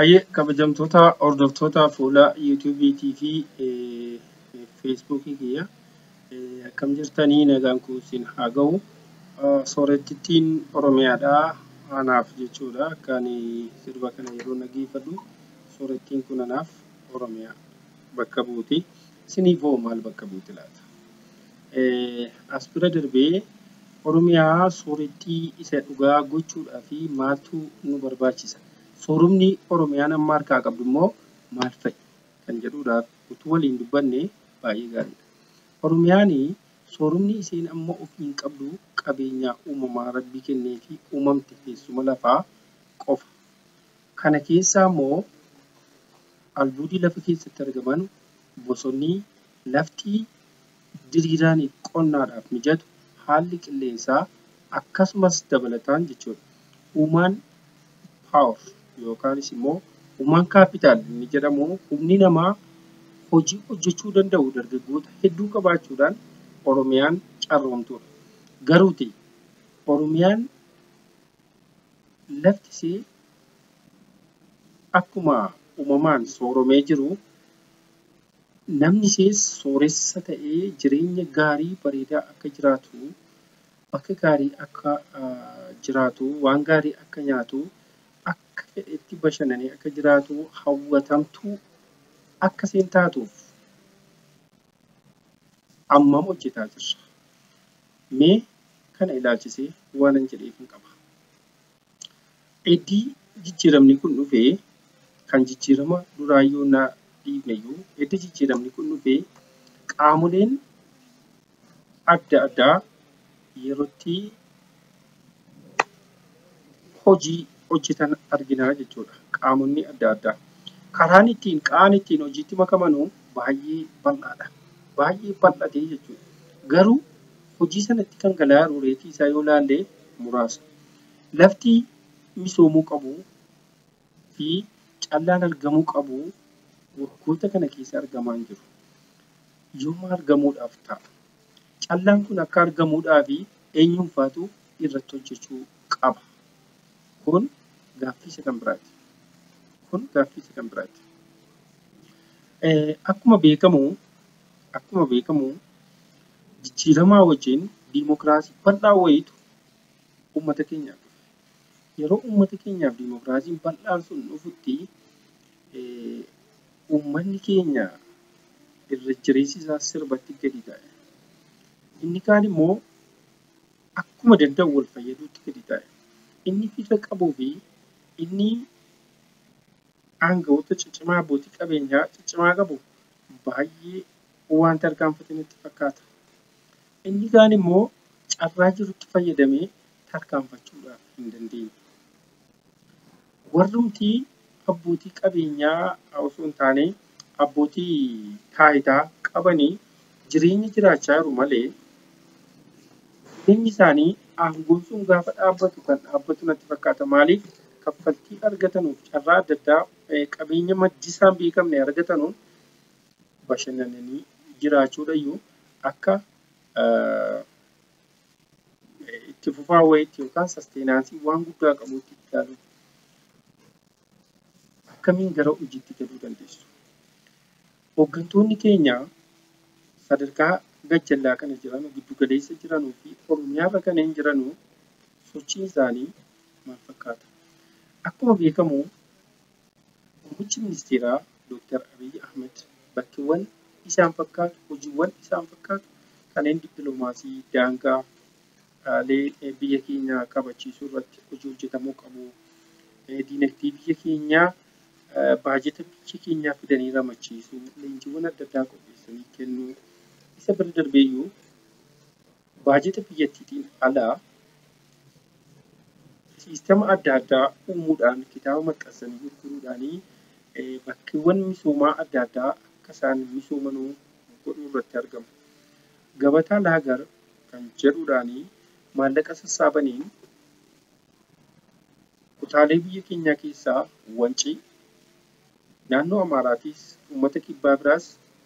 Ayyee kabajamtoota hordoftoota fuula yuutuubiitii fi feesbuukii kiyya akkam jirtanii nagaan kun isin haa ga'u. Soorettittiin Oromiyaadhaa anaaf jechuudha kan sirba kana yeroo dhaggeeffadhu soorettiin kun anaaf Oromiyaa bakka buuti. Isiniif hoo maal bakka buuti laata? As bira darbee Oromiyaa soorettii isa dhugaa gochuudhaa fi maaltu nu barbaachisa? Soorumni Oromiyaan amma harkaa qabdu immoo maal fa'i kan jedhuudhaaf utuu waliin dubbanne baay'ee gaariidha. Oromiyaan soorumni isheen amma ofiin qabdu qabeenya uumamaa Rabbii kennee fi uumamte teessuma lafaa qofa. Kana keessaa immoo albuudii lafa keessatti argaman bosonni, lafti diriiraan qonnaadhaaf mijatu, haalli qilleensaa akkasumas dabalataan jechuudha. Uumaan paawar yookaanis immoo uumaan kaapitaal inni jedhamu humni namaa hojii hojjechuu danda'u dargaggoota hedduu qabaachuudhaan Oromiyaan carroomtudha. Garuuti Oromiyaan lafti ishee akkuma uumamaan sooromee jiru namni ishees sooressa ta'ee jireenya gaarii bareedaa akka jiraatu bakka gaarii akka jiraatu waan gaarii akka nyaatu akka fedhetti bashannanee akka jiraatu hawwatamtuu akka isheen taatuuf ammam hojjetaa jirra. Mee kana ilaalchisee waan an jedheefin qaba. Eddii jijjiiramni kun dhufee kan jijjiirama duraayyuu na dhiibneyyuu eddii jijjiiramni kun dhufee qaamoleen adda addaa yerootti hojii hojjetan arginaa jechuudha. Qaamonni adda addaa karaan ittiin qaan ittiin hojiitti makamanuu baay'ee bal'aadha. Baay'ee bal'atee jechuudha. Garuu hojii sanatti kan galaaru reetii isaa yoo ilaalle muraasa. Lafti misoomuu qabu fi callaan argamuu qabu waggoota kana keessa argamaa hin jiru. Yooma argamuudhaaf ta'a. Callaan kun akka argamuudhaaf eenyuunfaatu irratti hojjechuu qaba. Kun gaaffii isa kan biraati. Akkuma beekamu jijjiiramaa wajjin diimokiraasii bal'aa wayiitu uummata keenyaaf dhufe. Yeroo uummata keenyaaf diimokiraasiin bal'aan sun dhufutti uummanni keenya irra jireessi isaa sirbatti gadi ta'e. Inni kaan immoo akkuma danda'u wal fayyaduutti gadi ta'e. Inni fira qabuu fi inni aangawoota ciccimaa abbootii qabeenyaa ciccimaa qabu baay'ee waan tarkaanfatanitti fakkaata. Inni kaan immoo carraa jirutti fayyadamee tarkaanfachuudhaaf hin dandeenye. Warrumti abbootii qabeenyaa osoo hin taane abbootii taayitaa qabanii jireenya jiraachaa jiru malee jireenyi isaanii aangoon sun gaafa dhaabbatu kan dhaabbatu natti fakkaata. Maaliif kaffaltii argatanuuf carraa adda addaa qabeenya maddi isaan beekamne argatanuun bashannananii jiraachuudhayyuu akka itti fufaa wayiitti yookaan sasteenaansii waan guddaa qabuutti ilaalu. Akkamiin gara hojiitti galuu dandeessu? Hooggantoonni keenya sadarkaa gajjallaa kana jiran, giddu galeessa jiranuu fi Oromiyaarra kanneen jiranuu sochiin isaanii maal fakkaata? Akkuma beekamu muummichi ministeeraa Dr. Abiy Ahmed bakkeewwan isaan fakkaatu, hojiiwwan isaan fakkaatu kanneen dippiloomaasii daangaa biyya keenya kabachiisuu irratti hojii hojjetamuu qabu. Diinagdee biyya keenyaa baajeta biyya keenyaa fidanii ramachiisuu, leenjiiwwan adda addaa qopheessanii kennuu. Isa bira darbeeyyuu baajeta biyyattiitiin alaa siistama adda addaa uumuudhaan kitaaba maxxansanii gurguruudhaanii bakkeewwan misoomaa adda addaa akka isaan misoomanuu godhuu irratti argamu. Gabataa laagar kan jedhuudhaanii maallaqa sassaabaniin kutaalee biyya keenyaa keessaa Wancii, naannoo Amaaraatis uummata kibbaa biraas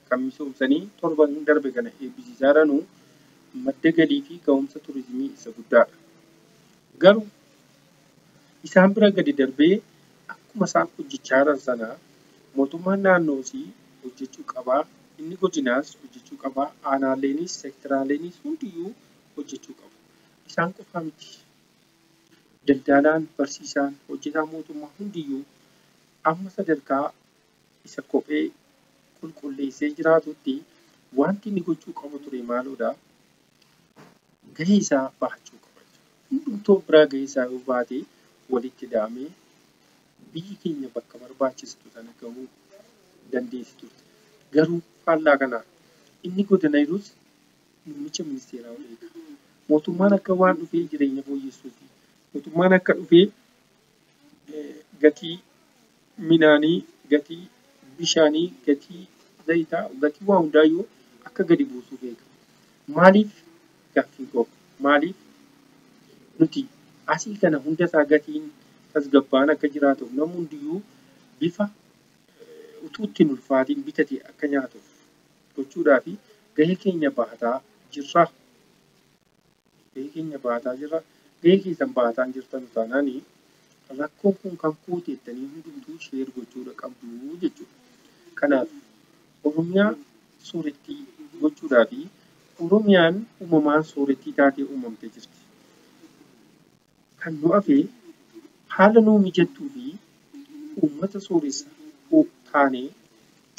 kan misoomsanii torban darbe kana eebbisiisaa jiranuu madda galii fi ga'umsa turizimii isa guddaadha. Garuu isaan bira gadi darbee akkuma isaan hojjechaa jiran sanaa mootummaan naannoosii hojjechuu qabaa. Inni godinaas hojjechuu qabaa. Aanaaleenis seektaraaleenis hundiyyuu hojjechuu qabu. Isaan qofaa miti. Daldalaan, barsiisaan, hojjetaan mootummaa hundiyyuu amma sadarkaa isa kophee qulqulleessee jiraatutti wanti inni gochuu qabu ture maalodhaa? Gahee isaa bahachuu qaba. Hundumtuu biraa gahee isaa yoo baate walitti daamee biyyi keenya bakka barbaachistu sana gahuu dandeessi turte. Garuu faallaa kanaa inni godina jirus muummicha ministeeraa ol eega. Mootummaan akka waan dhufee jireenya fooyyessuufi mootummaan akka dhufee gatii midhaanii, gatii bishaanii, gatii zayitaa, gatii waa hundaayyuu akka gadi buusuuf eega. Maaliif gaaffii qabu? Maaliif nuti asii kana hunda isaa gatiin tasgabbaan akka jiraatuuf namni hundiyyuu bifa utuu ittiin ulfaatiin bitatee akka nyaatuuf gochuudhaaf gahee keenya baataa jirra. Gahee keenya baataa jirra. Gahee keessan baataa jirtan taanaanii rakkoon kun kan kuuteettanii hundumtuu sheer gochuudha qabdu jechuudha. Kanaaf Oromiyaa soorettii gochuudhaaf Oromiyaan uumamaan soorettii taatee uumamtee jirti. Kan nu hafee haala nuu mijattuu fi uummata sooressa taanee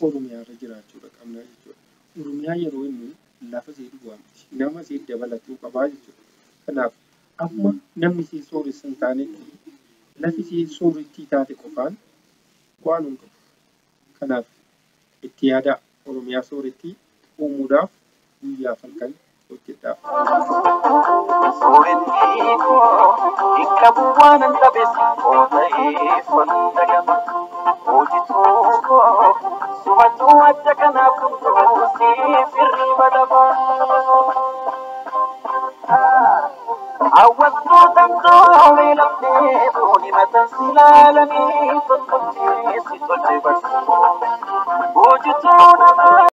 Oromiyaa irra jiraachuudha qabna jechuudha. Oromiyaa yeroo inni lafa ishee duwwaa miti. Nama ishee dabalatuu qabaa jechuudha. Kanaaf amma namni ishee sooressa hin taanetti lafi ishee soorettii taate qofaan waan hin qabu. Kanaaf itti yaada Oromiyaa soorettii uumuudhaaf guyyaa falkan hojjedhaaf. Soorettii koo ikka bu'aan hin dhabeessi koo ta'ee fanda gama. Hojituu koo sumatuu adda kanaaf hunduu siif hirriba dhabaa. Hawwattoota tole laftee booni matan silaalanii tolfamtee si tolche barsiisuu. Hojituu